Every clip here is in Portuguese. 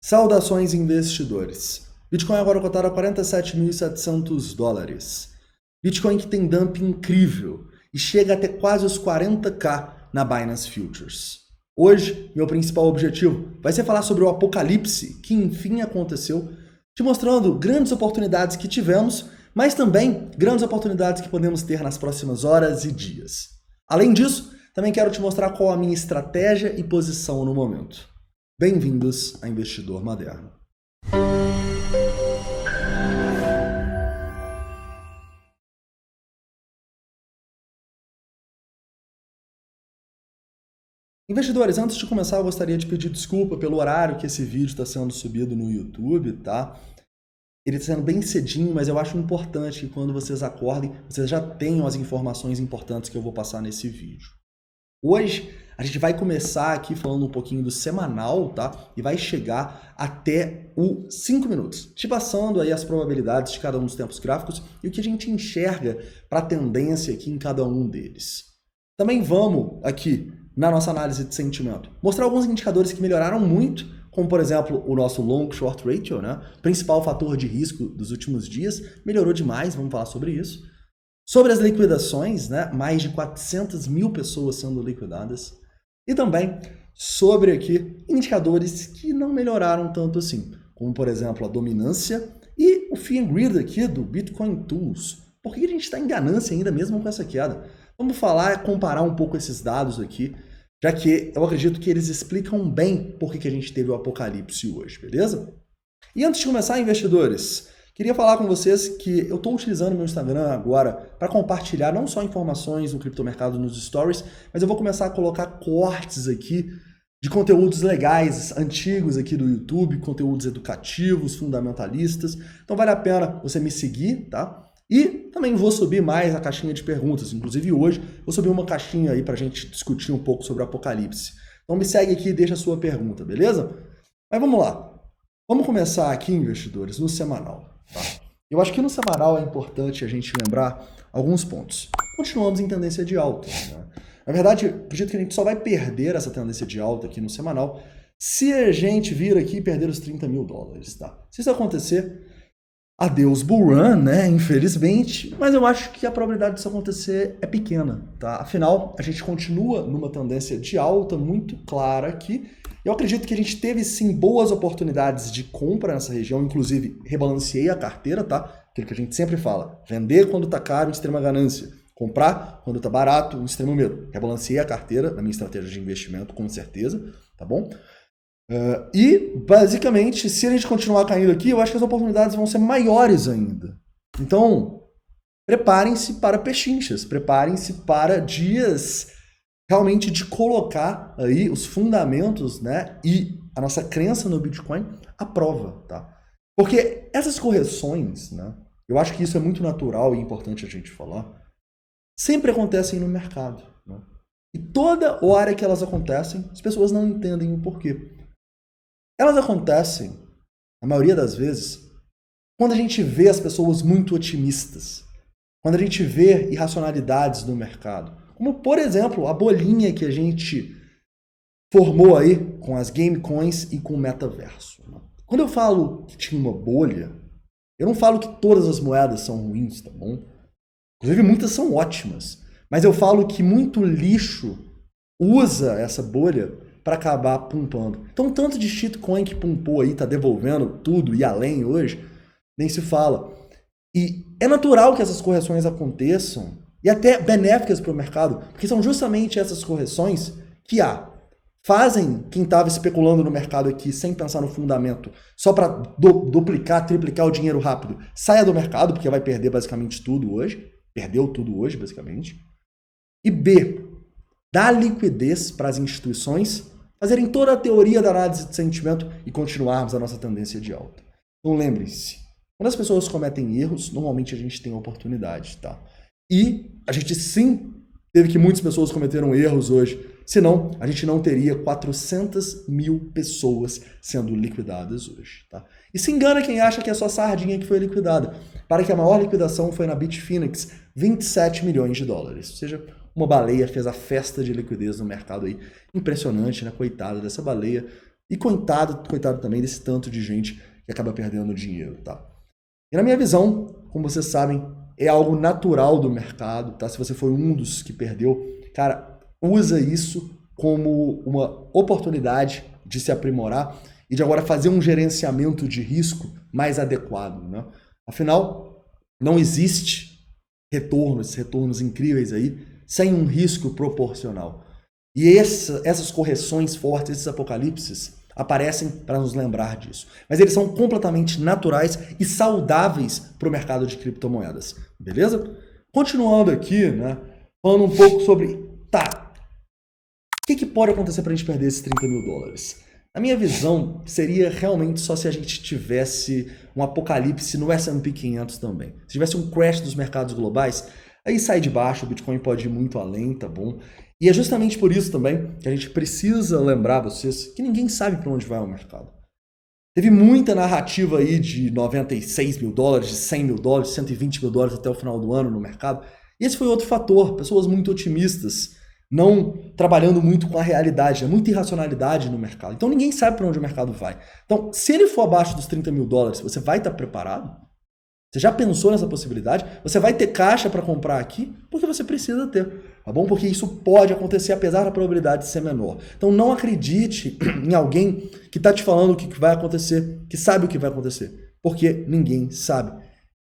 Saudações, investidores. Bitcoin agora cotado a $47.700. Bitcoin que tem dumping incrível e chega até quase os 40k na Binance Futures. Hoje, meu principal objetivo vai ser falar sobre o apocalipse que enfim aconteceu, te mostrando grandes oportunidades que tivemos, mas também grandes oportunidades que podemos ter nas próximas horas e dias. Além disso, também quero te mostrar qual a minha estratégia e posição no momento. Bem-vindos a Investidor Moderno. Investidores, antes de começar, eu gostaria de pedir desculpa pelo horário que esse vídeo está sendo subido no YouTube, tá? Ele está sendo bem cedinho, mas eu acho importante que quando vocês acordem, vocês já tenham as informações importantes que eu vou passar nesse vídeo. Hoje, a gente vai começar aqui falando um pouquinho do semanal, tá? E vai chegar até o 5 minutos, te passando aí as probabilidades de cada um dos tempos gráficos e o que a gente enxerga para a tendência aqui em cada um deles. Também vamos aqui, na nossa análise de sentimento, mostrar alguns indicadores que melhoraram muito, como por exemplo o nosso long-short ratio, né? Principal fator de risco dos últimos dias, melhorou demais, vamos falar sobre isso. Sobre as liquidações, né? Mais de 400 mil pessoas sendo liquidadas. E também sobre aqui indicadores que não melhoraram tanto assim, como por exemplo a dominância e o Fear and Greed aqui do Bitcoin Tools. Por que a gente está em ganância ainda mesmo com essa queda? Vamos comparar um pouco esses dados aqui, já que eu acredito que eles explicam bem por que a gente teve o apocalipse hoje, beleza? E antes de começar, investidores, queria falar com vocês que eu estou utilizando meu Instagram agora para compartilhar não só informações do criptomercado nos stories, mas eu vou começar a colocar cortes aqui de conteúdos legais, antigos aqui do YouTube, conteúdos educativos, fundamentalistas. Então vale a pena você me seguir, tá? E também vou subir mais a caixinha de perguntas. Inclusive hoje vou subir uma caixinha aí para a gente discutir um pouco sobre o apocalipse. Então me segue aqui e deixa a sua pergunta, beleza? Mas vamos lá. Vamos começar aqui, investidores, no semanal. Tá? Eu acho que no semanal é importante a gente lembrar alguns pontos. Continuamos em tendência de alta. Né? Na verdade, acredito que a gente só vai perder essa tendência de alta aqui no semanal se a gente vir aqui e perder os $30 mil. Tá? Se isso acontecer, adeus bull run, né? Infelizmente, mas eu acho que a probabilidade disso acontecer é pequena. Tá? Afinal, a gente continua numa tendência de alta muito clara aqui. Eu acredito que a gente teve sim boas oportunidades de compra nessa região, inclusive rebalanceei a carteira, tá? Aquilo que a gente sempre fala, vender quando tá caro em extrema ganância, comprar quando tá barato em extremo medo. Rebalanceei a carteira na minha estratégia de investimento, com certeza, tá bom? E basicamente, se a gente continuar caindo aqui, eu acho que as oportunidades vão ser maiores ainda. Então, preparem-se para pechinchas, preparem-se para dias realmente de colocar aí os fundamentos, né, e a nossa crença no Bitcoin à prova, tá? Porque essas correções, né, eu acho que isso é muito natural e importante a gente falar, sempre acontecem no mercado, né? E toda hora que elas acontecem, as pessoas não entendem o porquê. Elas acontecem, a maioria das vezes, quando a gente vê as pessoas muito otimistas, quando a gente vê irracionalidades no mercado. Como, por exemplo, a bolinha que a gente formou aí com as gamecoins e com o metaverso. Quando eu falo que tinha uma bolha, eu não falo que todas as moedas são ruins, tá bom? Inclusive, muitas são ótimas. Mas eu falo que muito lixo usa essa bolha para acabar pumpando. Então, tanto de shitcoin que pumpou aí, tá devolvendo tudo e além hoje, nem se fala. E é natural que essas correções aconteçam, e até benéficas para o mercado, porque são justamente essas correções que fazem quem estava especulando no mercado aqui sem pensar no fundamento, só para duplicar, triplicar o dinheiro rápido, saia do mercado, porque vai perder basicamente tudo hoje, perdeu tudo hoje basicamente, e B, dá liquidez para as instituições fazerem toda a teoria da análise de sentimento e continuarmos a nossa tendência de alta. Então lembrem-se, quando as pessoas cometem erros, normalmente a gente tem oportunidade, tá? E a gente sim teve que muitas pessoas cometeram erros hoje, senão a gente não teria 400 mil pessoas sendo liquidadas hoje. Tá? E se engana quem acha que é só sardinha que foi liquidada. Para que a maior liquidação foi na Bitfinex, $27 milhões. Ou seja, uma baleia fez a festa de liquidez no mercado aí. Impressionante, né? Coitada dessa baleia. E coitado também desse tanto de gente que acaba perdendo dinheiro, tá? E na minha visão, como vocês sabem, é algo natural do mercado, tá? Se você foi um dos que perdeu, cara, usa isso como uma oportunidade de se aprimorar e de agora fazer um gerenciamento de risco mais adequado, né? Afinal, não existe esses retornos incríveis aí, sem um risco proporcional. E essas correções fortes, esses apocalipses, aparecem para nos lembrar disso. Mas eles são completamente naturais e saudáveis para o mercado de criptomoedas. Beleza? Continuando aqui, né? Falando um pouco sobre... Tá, o que pode acontecer para a gente perder esses 30 mil dólares? Na minha visão, seria realmente só se a gente tivesse um apocalipse no S&P 500 também. Se tivesse um crash dos mercados globais, aí sai de baixo, o Bitcoin pode ir muito além, tá bom? E é justamente por isso também que a gente precisa lembrar vocês que ninguém sabe para onde vai o mercado. Teve muita narrativa aí de 96 mil dólares, de 100 mil dólares, 120 mil dólares até o final do ano no mercado. E esse foi outro fator, pessoas muito otimistas, não trabalhando muito com a realidade, muita irracionalidade no mercado. Então ninguém sabe para onde o mercado vai. Então, se ele for abaixo dos 30 mil dólares, você vai estar preparado? Você já pensou nessa possibilidade? Você vai ter caixa para comprar aqui? Porque você precisa ter, tá bom? Porque isso pode acontecer apesar da probabilidade de ser menor. Então não acredite em alguém que está te falando o que vai acontecer, que sabe o que vai acontecer, porque ninguém sabe.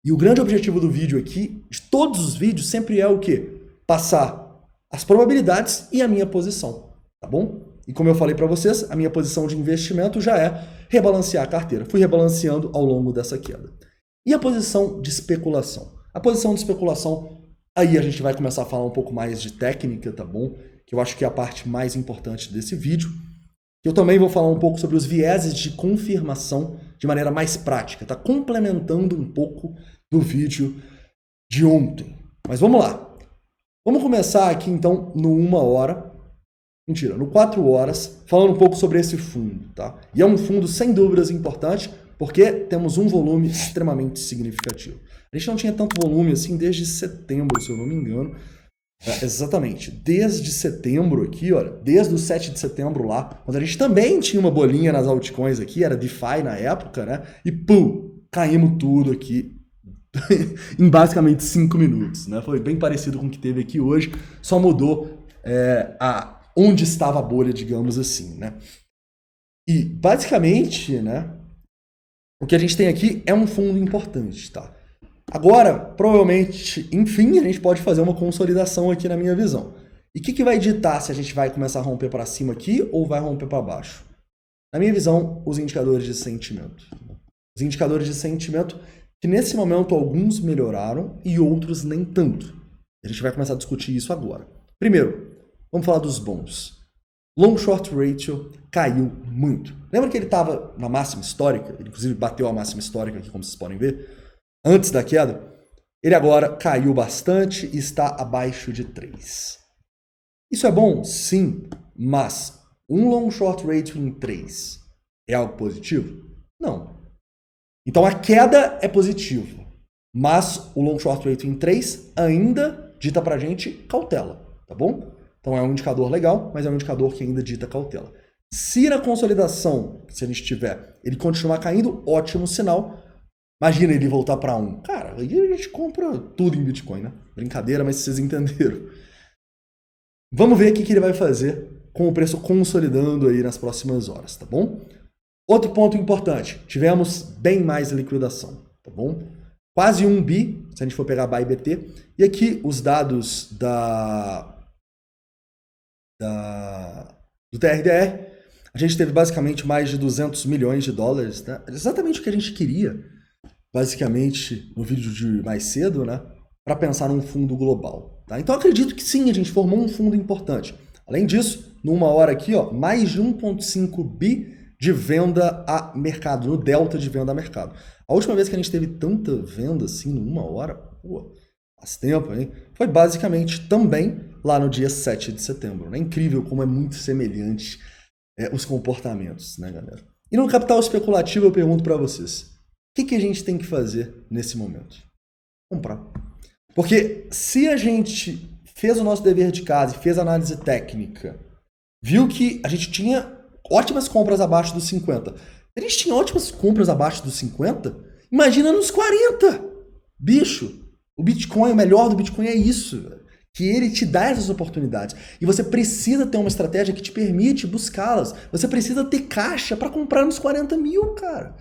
E o grande objetivo do vídeo aqui, de todos os vídeos, sempre é o quê? Passar as probabilidades e a minha posição, tá bom? E como eu falei para vocês, a minha posição de investimento já é rebalancear a carteira. Fui rebalanceando ao longo dessa queda. E a posição de especulação? A posição de especulação, aí a gente vai começar a falar um pouco mais de técnica, tá bom? Que eu acho que é a parte mais importante desse vídeo. Eu também vou falar um pouco sobre os vieses de confirmação de maneira mais prática, tá? Complementando um pouco do vídeo de ontem. Mas vamos lá. Vamos começar aqui então no 1 hora. Mentira, no 4 horas, falando um pouco sobre esse fundo, tá? E é um fundo sem dúvidas importante, porque temos um volume extremamente significativo. A gente não tinha tanto volume assim desde setembro, se eu não me engano. Exatamente, desde setembro aqui, olha, desde o 7 de setembro lá, quando a gente também tinha uma bolinha nas altcoins aqui, era DeFi na época, né? E pum, caímos tudo aqui em basicamente 5 minutos, né? Foi bem parecido com o que teve aqui hoje, só mudou onde estava a bolha, digamos assim, né? E basicamente, né, o que a gente tem aqui é um fundo importante, tá? Agora, provavelmente, enfim, a gente pode fazer uma consolidação aqui na minha visão. E o que vai ditar se a gente vai começar a romper para cima aqui ou vai romper para baixo? Na minha visão, os indicadores de sentimento. Os indicadores de sentimento que nesse momento alguns melhoraram e outros nem tanto. A gente vai começar a discutir isso agora. Primeiro, vamos falar dos bons. Long short ratio caiu muito. Lembra que ele estava na máxima histórica? Ele inclusive bateu a máxima histórica aqui, como vocês podem ver. Antes da queda, ele agora caiu bastante e está abaixo de 3. Isso é bom? Sim, mas um long short ratio em 3 é algo positivo? Não. Então a queda é positiva, mas o long short ratio em 3 ainda dita pra gente cautela, tá bom? Então é um indicador legal, mas é um indicador que ainda dita cautela. Se na consolidação, se a gente tiver, ele continuar caindo, ótimo sinal. Imagina ele voltar para 1. Cara, aí a gente compra tudo em Bitcoin, né? Brincadeira, mas vocês entenderam. Vamos ver o que ele vai fazer com o preço consolidando aí nas próximas horas, tá bom? Outro ponto importante, tivemos bem mais liquidação, tá bom? Quase 1 bi, se a gente for pegar a BT. E aqui os dados do TRDR, a gente teve basicamente mais de 200 milhões de dólares, né? Exatamente o que a gente queria, basicamente, no vídeo de mais cedo, né? Para pensar num fundo global, tá? Então acredito que sim, a gente formou um fundo importante. Além disso, numa hora aqui, ó, mais de 1,5 bi de venda a mercado, no delta de venda a mercado. A última vez que a gente teve tanta venda assim, numa hora, pô, faz tempo, hein? Foi basicamente também lá no dia 7 de setembro. É incrível como é muito semelhante os comportamentos, né, galera? E no capital especulativo eu pergunto para vocês, o que a gente tem que fazer nesse momento? Comprar. Porque se a gente fez o nosso dever de casa e fez a análise técnica, viu que a gente tinha ótimas compras abaixo dos 50. A gente tinha ótimas compras abaixo dos 50, imagina nos 40. Bicho, o Bitcoin, o melhor do Bitcoin é isso, velho, que ele te dá essas oportunidades. E você precisa ter uma estratégia que te permite buscá-las. Você precisa ter caixa para comprar nos 40 mil, cara.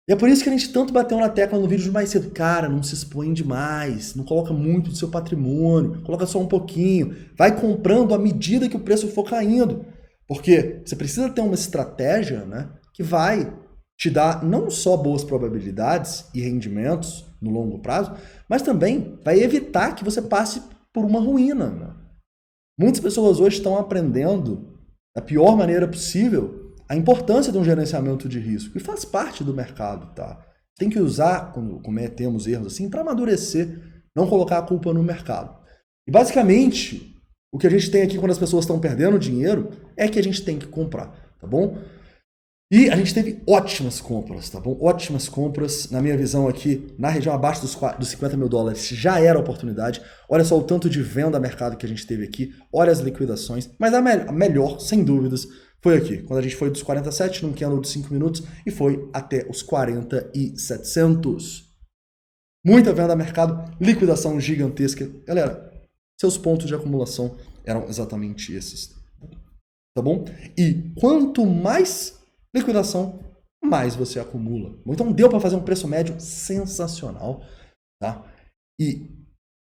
E é por isso que a gente tanto bateu na tecla no vídeo de mais cedo. Cara, não se expõe demais, não coloca muito do seu patrimônio, coloca só um pouquinho. Vai comprando à medida que o preço for caindo. Porque você precisa ter uma estratégia, né, que vai te dar não só boas probabilidades e rendimentos no longo prazo, mas também vai evitar que você passe por uma ruína, né? Muitas pessoas hoje estão aprendendo da pior maneira possível a importância de um gerenciamento de risco, e faz parte do mercado, tá? Tem que usar, quando cometemos erros assim, para amadurecer, não colocar a culpa no mercado. E basicamente, o que a gente tem aqui quando as pessoas estão perdendo dinheiro é que a gente tem que comprar, tá bom? E a gente teve ótimas compras, tá bom? Ótimas compras, na minha visão aqui, na região abaixo dos 50 mil dólares, já era oportunidade. Olha só o tanto de venda a mercado que a gente teve aqui, olha as liquidações, mas a melhor, sem dúvidas, foi aqui, quando a gente foi dos 47 num candle de 5 minutos e foi até os 40.700. Muita venda a mercado, liquidação gigantesca. Galera, seus pontos de acumulação eram exatamente esses, tá bom? E quanto mais liquidação, mais você acumula. Então deu para fazer um preço médio sensacional, tá? E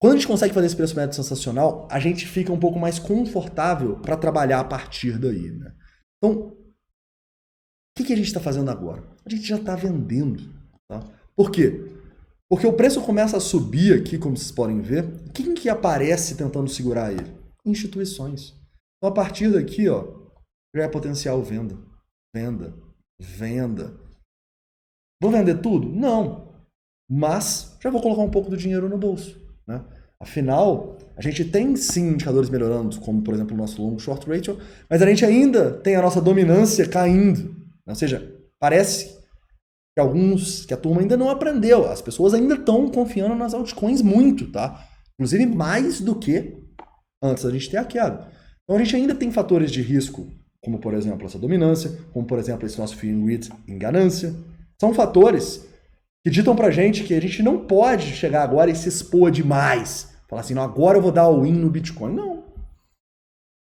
quando a gente consegue fazer esse preço médio sensacional, a gente fica um pouco mais confortável para trabalhar a partir daí, né? Então, o que a gente está fazendo agora? A gente já está vendendo, tá? Por quê? Porque o preço começa a subir aqui, como vocês podem ver. Quem que aparece tentando segurar ele? Instituições. Então, a partir daqui, ó, já é potencial venda. Venda. Venda. Vou vender tudo? Não. Mas já vou colocar um pouco do dinheiro no bolso, né? Afinal, a gente tem sim indicadores melhorando, como por exemplo o nosso long short ratio, mas a gente ainda tem a nossa dominância caindo. Ou seja, parece que a turma ainda não aprendeu. As pessoas ainda estão confiando nas altcoins muito, tá? Inclusive mais do que antes da gente ter a queda. Então a gente ainda tem fatores de risco, como por exemplo essa dominância, como por exemplo esse nosso fear and greed em ganância. São fatores que ditam pra gente que a gente não pode chegar agora e se expor demais. Falar assim, não, agora eu vou dar all-in no Bitcoin. Não.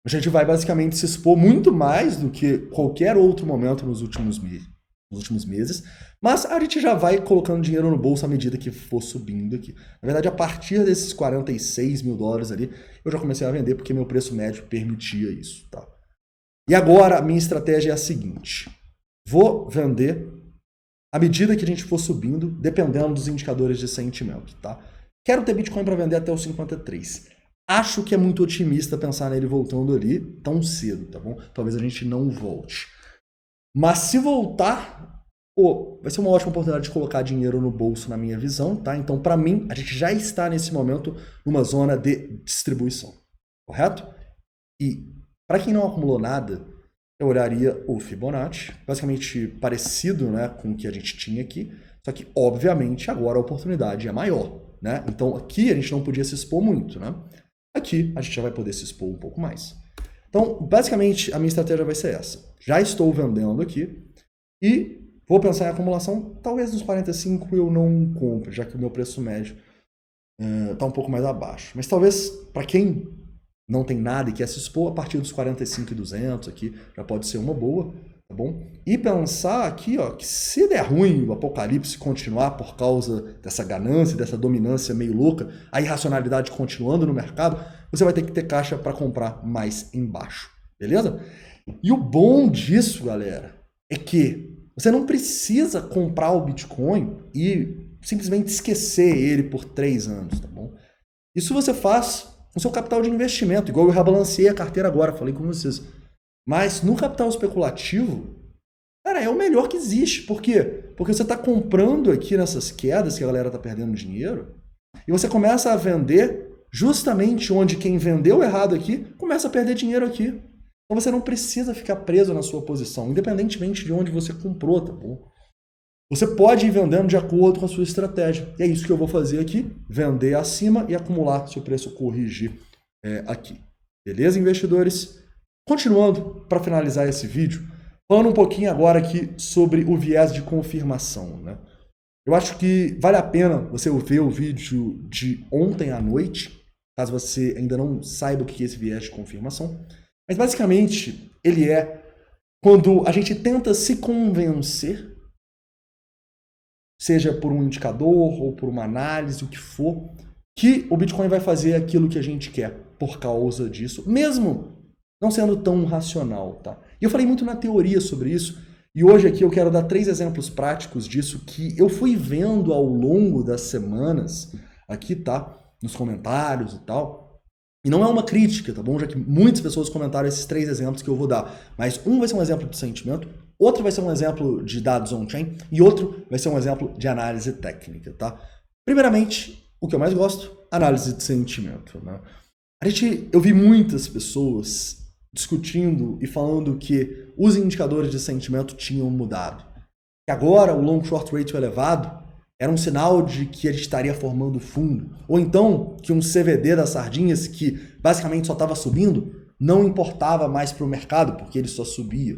A gente vai basicamente se expor muito mais do que qualquer outro momento nos últimos meses, mas a gente já vai colocando dinheiro no bolso à medida que for subindo aqui. Na verdade, a partir desses 46 mil dólares ali, eu já comecei a vender porque meu preço médio permitia isso, tá? E agora, a minha estratégia é a seguinte. Vou vender à medida que a gente for subindo, dependendo dos indicadores de sentimento, tá? Quero ter Bitcoin para vender até os 53. Acho que é muito otimista pensar nele voltando ali tão cedo, tá bom? Talvez a gente não volte. Mas se voltar, pô, vai ser uma ótima oportunidade de colocar dinheiro no bolso na minha visão, tá? Então, para mim, a gente já está nesse momento numa zona de distribuição, correto? E para quem não acumulou nada, eu olharia o Fibonacci, basicamente parecido, né, com o que a gente tinha aqui, só que, obviamente, agora a oportunidade é maior, né? Então, aqui a gente não podia se expor muito, né? Aqui a gente já vai poder se expor um pouco mais. Então, basicamente, a minha estratégia vai ser essa. Já estou vendendo aqui e vou pensar em acumulação. Talvez nos 45 eu não compre, já que o meu preço médio está um pouco mais abaixo. Mas talvez, para quem não tem nada e quer se expor, a partir dos 45.200 aqui já pode ser uma boa, tá bom? E pensar aqui, ó, que se der ruim o apocalipse continuar por causa dessa ganância, dessa dominância meio louca, a irracionalidade continuando no mercado, você vai ter que ter caixa para comprar mais embaixo, beleza? E o bom disso, galera, é que você não precisa comprar o Bitcoin e simplesmente esquecer ele por 3 anos, tá bom? Isso você faz com seu capital de investimento, igual eu rebalanceei a carteira agora, falei com vocês. Mas no capital especulativo, cara, é o melhor que existe. Por quê? Porque você está comprando aqui nessas quedas que a galera está perdendo dinheiro e você começa a vender justamente onde quem vendeu errado aqui começa a perder dinheiro aqui. Então você não precisa ficar preso na sua posição, independentemente de onde você comprou, tá bom? Você pode ir vendendo de acordo com a sua estratégia. E é isso que eu vou fazer aqui, vender acima e acumular se o preço corrigir aqui. Beleza, investidores? Continuando, para finalizar esse vídeo, falando um pouquinho agora aqui sobre o viés de confirmação, né? Eu acho que vale a pena você ver o vídeo de ontem à noite, caso você ainda não saiba o que é esse viés de confirmação. Mas basicamente, ele é quando a gente tenta se convencer, seja por um indicador ou por uma análise, o que for, que o Bitcoin vai fazer aquilo que a gente quer por causa disso, mesmo não sendo tão racional, tá? E eu falei muito na teoria sobre isso, e hoje aqui eu quero dar 3 exemplos práticos disso que eu fui vendo ao longo das semanas aqui, tá? Nos comentários e tal. E não é uma crítica, tá bom? Já que muitas pessoas comentaram esses 3 exemplos que eu vou dar. Mas um vai ser um exemplo de sentimento, outro vai ser um exemplo de dados on-chain e outro vai ser um exemplo de análise técnica, tá? Primeiramente, o que eu mais gosto, análise de sentimento, né? Eu vi muitas pessoas discutindo e falando que os indicadores de sentimento tinham mudado. Que agora o long short ratio elevado era um sinal de que a gente estaria formando fundo. Ou então que um CVD das sardinhas, que basicamente só estava subindo, não importava mais para o mercado, porque ele só subia.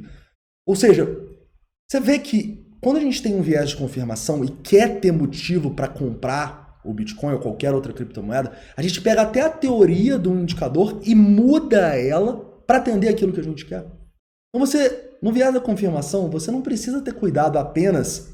Ou seja, você vê que quando a gente tem um viés de confirmação e quer ter motivo para comprar o Bitcoin ou qualquer outra criptomoeda, a gente pega até a teoria do indicador e muda ela para atender aquilo que a gente quer. Então no viés da confirmação, você não precisa ter cuidado apenas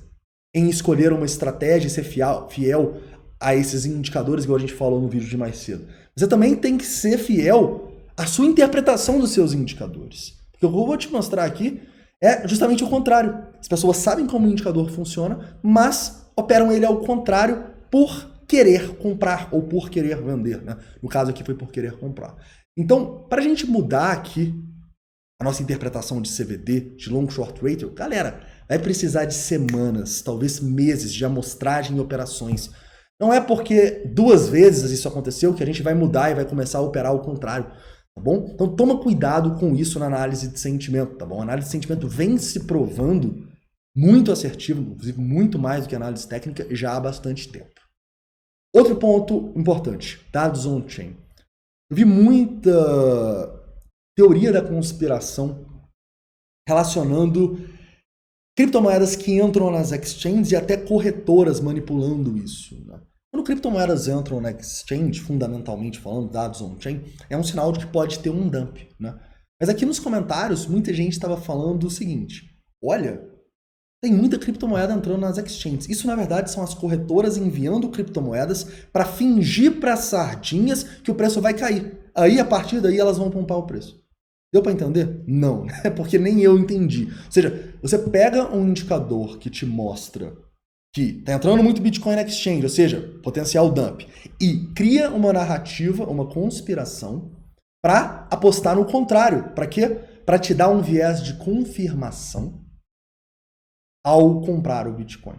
em escolher uma estratégia e ser fiel a esses indicadores, igual a gente falou no vídeo de mais cedo. Você também tem que ser fiel à sua interpretação dos seus indicadores. Porque o que eu vou te mostrar aqui é justamente o contrário. As pessoas sabem como o indicador funciona, mas operam ele ao contrário por querer comprar ou por querer vender, né? No caso aqui foi por querer comprar. Então, para a gente mudar aqui a nossa interpretação de CVD, de long short ratio, galera, vai precisar de semanas, talvez meses de amostragem e operações. Não é porque 2 vezes isso aconteceu que a gente vai mudar e vai começar a operar ao contrário, tá bom? Então toma cuidado com isso na análise de sentimento, tá bom? A análise de sentimento vem se provando muito assertiva, inclusive muito mais do que a análise técnica já há bastante tempo. Outro ponto importante, dados on-chain. Eu vi muita teoria da conspiração relacionando criptomoedas que entram nas exchanges e até corretoras manipulando isso, né? Quando criptomoedas entram na exchange, fundamentalmente falando, dados on-chain, é um sinal de que pode ter um dump, né? Mas aqui nos comentários, muita gente estava falando o seguinte: olha, tem muita criptomoeda entrando nas exchanges. Isso, na verdade, são as corretoras enviando criptomoedas para fingir para as sardinhas que o preço vai cair. Aí, a partir daí, elas vão pompar o preço. Deu para entender? Não, né? Porque nem eu entendi. Ou seja, você pega um indicador que te mostra que está entrando muito Bitcoin na exchange, ou seja, potencial dump, e cria uma narrativa, uma conspiração, para apostar no contrário. Para quê? Para te dar um viés de confirmação ao comprar o Bitcoin.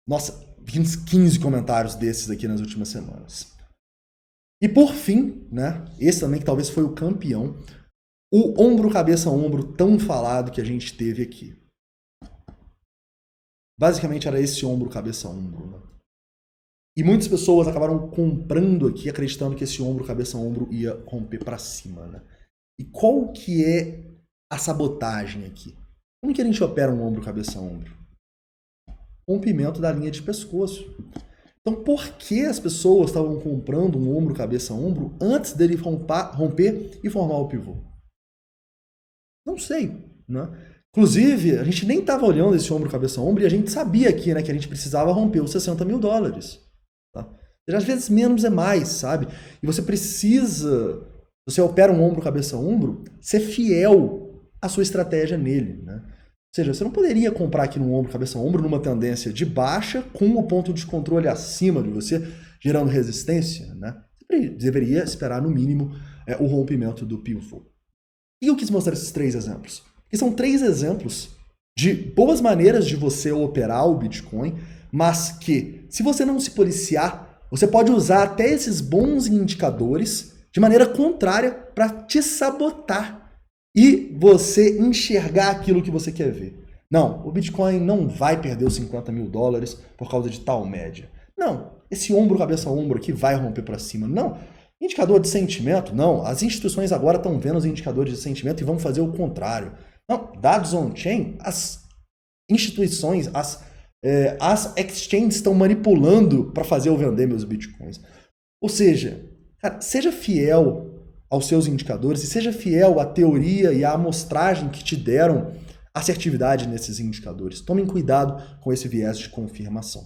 Nossa, vi uns 15 comentários desses aqui nas últimas semanas. E por fim, né, esse também que talvez foi o campeão, o ombro, cabeça, ombro tão falado que a gente teve aqui. Basicamente era esse ombro, cabeça, ombro, né? E muitas pessoas acabaram comprando aqui, acreditando que esse ombro, cabeça, ombro ia romper para cima, né? E qual que é a sabotagem aqui? Como que a gente opera um ombro, cabeça, ombro? Rompimento da linha de pescoço. Então, por que as pessoas estavam comprando um ombro, cabeça, ombro antes dele romper e formar o pivô? Não sei, né? Inclusive, a gente nem estava olhando esse ombro, cabeça, ombro e a gente sabia aqui, né, que a gente precisava romper os $60 mil. Tá? Às vezes menos é mais, sabe? E você precisa, você opera um ombro, cabeça, ombro, ser fiel à sua estratégia nele, né? Ou seja, você não poderia comprar aqui no ombro, cabeça, ombro numa tendência de baixa com o ponto de controle acima de você, gerando resistência, né? Você deveria esperar, no mínimo, o rompimento do pivô. E eu quis mostrar esses 3 exemplos. Que são 3 exemplos de boas maneiras de você operar o Bitcoin, mas que, se você não se policiar, você pode usar até esses bons indicadores de maneira contrária para te sabotar e você enxergar aquilo que você quer ver. Não, o Bitcoin não vai perder os $50 mil por causa de tal média. Não, esse ombro, cabeça, ombro aqui vai romper para cima. Não, Indicador de sentimento? Não. As instituições agora estão vendo os indicadores de sentimento e vão fazer o contrário. Não, dados on-chain, as instituições, as exchanges estão manipulando para fazer eu vender meus bitcoins. Ou seja, cara, seja fiel aos seus indicadores e seja fiel à teoria e à amostragem que te deram assertividade nesses indicadores. Tomem cuidado com esse viés de confirmação.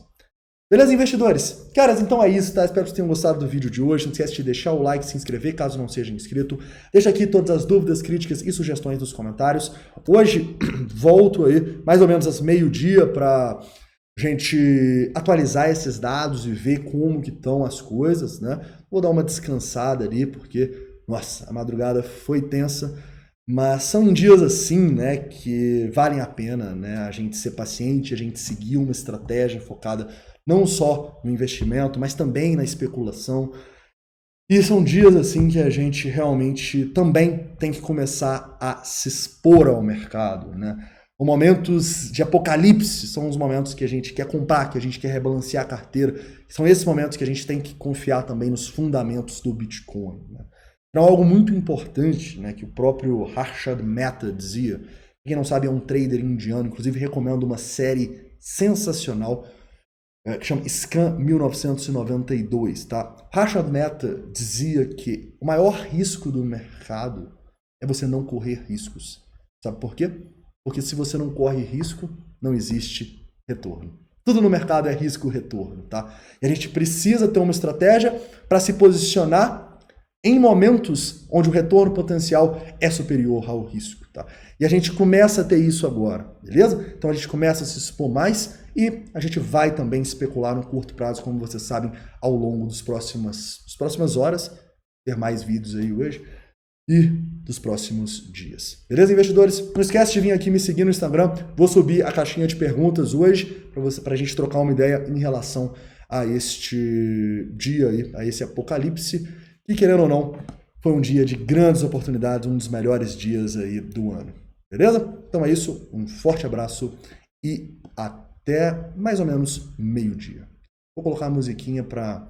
Beleza, investidores? Caras, então é isso, tá? Espero que vocês tenham gostado do vídeo de hoje. Não esquece de deixar o like, se inscrever caso não seja inscrito. Deixa aqui todas as dúvidas, críticas e sugestões nos comentários. Hoje volto aí mais ou menos às meio-dia para gente atualizar esses dados e ver como que estão as coisas, né? Vou dar uma descansada ali porque, nossa, a madrugada foi tensa. Mas são dias assim, né, que valem a pena, né, a gente ser paciente, a gente seguir uma estratégia focada não só no investimento, mas também na especulação. E são dias assim que a gente realmente também tem que começar a se expor ao mercado, né? Os momentos de apocalipse são os momentos que a gente quer comprar, que a gente quer rebalancear a carteira. São esses momentos que a gente tem que confiar também nos fundamentos do Bitcoin, né? Então, algo muito importante, né, que o próprio Harshad Mehta dizia, quem não sabe é um trader indiano, inclusive recomendo uma série sensacional que chama Scam 1992, tá? Harshad Mehta dizia que o maior risco do mercado é você não correr riscos. Sabe por quê? Porque se você não corre risco, não existe retorno. Tudo no mercado é risco-retorno, tá? E a gente precisa ter uma estratégia para se posicionar em momentos onde o retorno potencial é superior ao risco, tá? E a gente começa a ter isso agora, beleza? Então a gente começa a se expor mais e a gente vai também especular no curto prazo, como vocês sabem, ao longo das próximas horas, ter mais vídeos aí hoje, e dos próximos dias. Beleza, investidores? Não esquece de vir aqui me seguir no Instagram, vou subir a caixinha de perguntas hoje, para a gente trocar uma ideia em relação a este dia aí, a esse apocalipse. E querendo ou não, foi um dia de grandes oportunidades, um dos melhores dias aí do ano. Beleza? Então é isso, um forte abraço e até mais ou menos meio-dia. Vou colocar a musiquinha para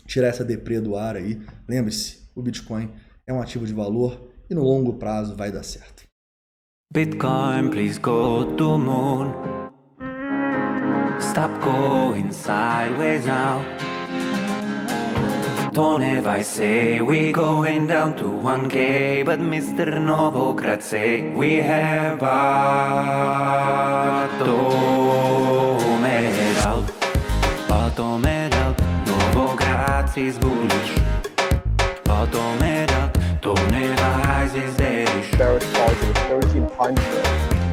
tirar essa deprê do ar aí. Lembre-se, o Bitcoin é um ativo de valor e no longo prazo vai dar certo. Bitcoin, please go to moon. Stop going sideways now. Tony vai say we going down to 1K, but Mr. Novogratz say we have bottomed out, Novogratz is bullish, bottomed out, Tony Weiss is bearish, bearish target of 1300.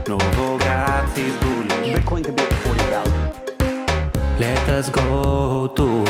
Novogratz is bullish, Bitcoin could be at 40,000. let us go to